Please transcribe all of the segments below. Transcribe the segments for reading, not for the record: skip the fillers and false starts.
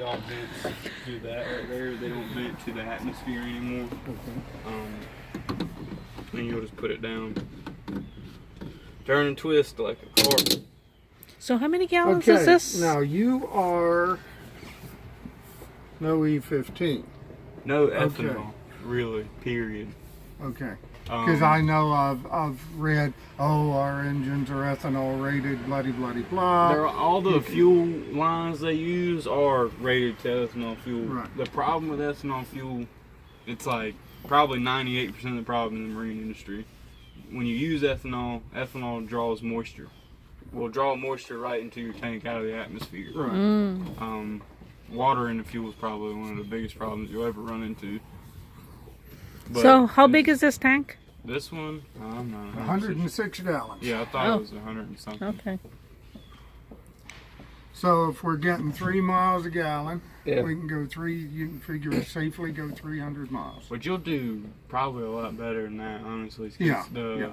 exhaust vents do that right there. They don't vent to the atmosphere anymore. And you'll just put it down. Turn and twist like a car. So how many gallons is this? Now you are no E15. No ethanol, really, period. Okay. Because I know I've read, our engines are ethanol rated, bloody blah. All the fuel lines they use are rated to ethanol fuel. Right. The problem with ethanol fuel, it's like probably 98% of the problem in the marine industry. When you use ethanol, ethanol draws moisture. Will draw moisture right into your tank out of the atmosphere. Right. Water in the fuel is probably one of the biggest problems you'll ever run into. But so how big is this tank? This one, I'm not 106 gallons. Yeah, I thought it was 100 and something. Okay. So if we're getting 3 miles a gallon, Yeah. we can go you can figure safely go 300 miles. But you'll do probably a lot better than that, honestly. 'Cause Yeah.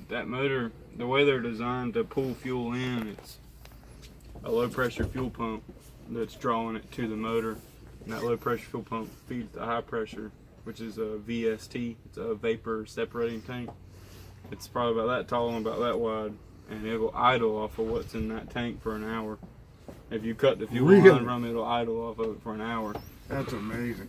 That motor, the way they're designed to pull fuel in, it's a low pressure fuel pump that's drawing it to the motor. And that low pressure fuel pump feeds the high pressure, which is a VST. It's a vapor separating tank. It's probably about that tall and about that wide, and it will idle off of what's in that tank for an hour. If you cut the fuel line from it, it'll idle off of it for an hour. That's amazing.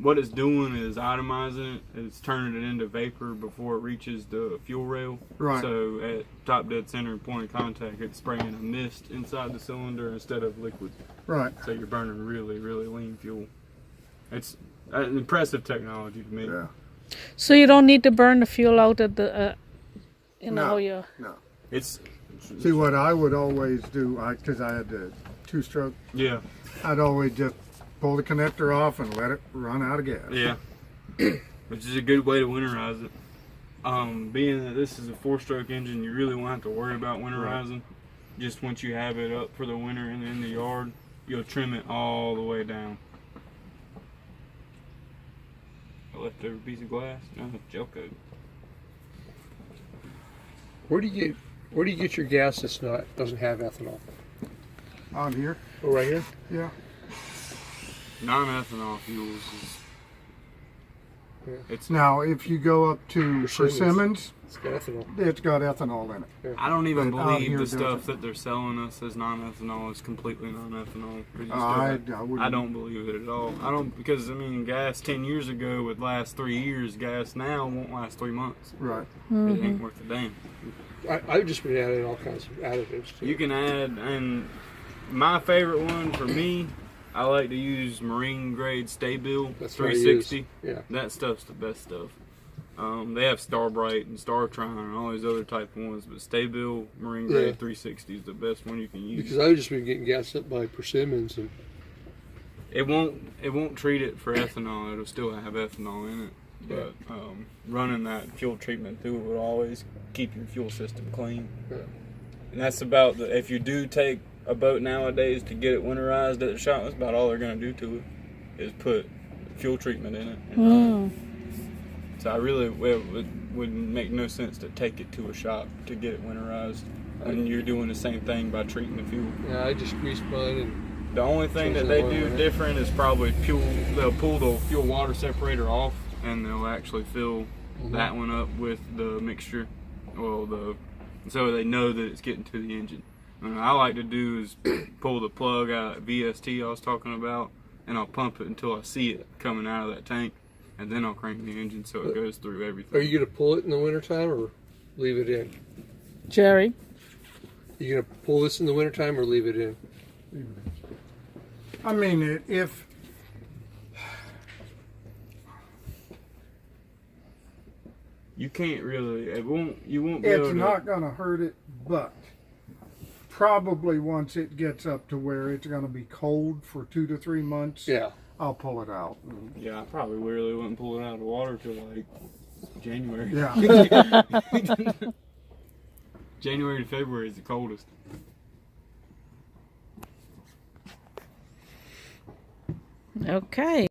What it's doing is itemizing it. It's turning it into vapor before it reaches the fuel rail. Right. So at top dead center and point of contact, it's spraying a mist inside the cylinder instead of liquid. Right. So you're burning really, really lean fuel. It's an impressive technology to me. Yeah. So you don't need to burn the fuel out at the, No. yeah. No. It's See, what I would always do, because I had the 2-stroke, yeah, I'd always just pull the connector off and let it run out of gas. yeah, which is a good way to winterize it. Being that this is a 4-stroke engine, you really won't have to worry about winterizing. Just once you have it up for the winter and in the yard, you'll trim it all the way down. A leftover piece of glass, no, gel coat. Where do you get your gas that's doesn't have ethanol? On here? Oh, right here. Yeah. Non-ethanol fuels is, Yeah. it's. Now, if you go up to Persimmons, It's got ethanol. it's got ethanol in it. I don't even But out believe here the it stuff doesn't. that they're selling us as non-ethanol is completely non-ethanol. 'Cause you still I have- wouldn't. I don't believe it at all. I don't, because I mean, gas 10 years ago would last 3 years. Gas now won't last 3 months. Right. It ain't worth a damn. I've just been adding all kinds of additives to You it. can add, and my favorite one for me, I like to use marine grade Stabil That's what I 360. use. Yeah. That stuff's the best stuff. They have Starbright and Startron and all these other type of ones, but Stabil marine grade Yeah. 360 is the best one you can use. Because I've just been getting gassed up by Persimmons and It won't treat it for ethanol. It'll still have ethanol in it, but running that fuel treatment through it will always keep your fuel system clean. Yeah. And that's about if you do take a boat nowadays to get it winterized at the shop, that's about all they're going to do to it is put fuel treatment in it. And so I really it would make no sense to take it to a shop to get it winterized when you're doing the same thing by treating the fuel. yeah, I just greased mine and The only thing that Change they the oil do in it. different is probably they'll pull the fuel water separator off and they'll actually fill that one up with the mixture. Well, so they know that it's getting to the engine. And what I like to do is pull the plug out of VST I was talking about, and I'll pump it until I see it coming out of that tank, and then I'll crank the engine so it goes through everything. are you going to pull it in the wintertime or leave it in? Jerry? You going to pull this in the wintertime or leave it in? I mean, if You can't really. You won't be able it's to. not going to hurt it, but probably once it gets up to where it's going to be cold for 2 to 3 months, Yeah. I'll pull it out. Yeah, I probably really wouldn't pull it out of the water till like January. Yeah. January to February is the coldest. Okay.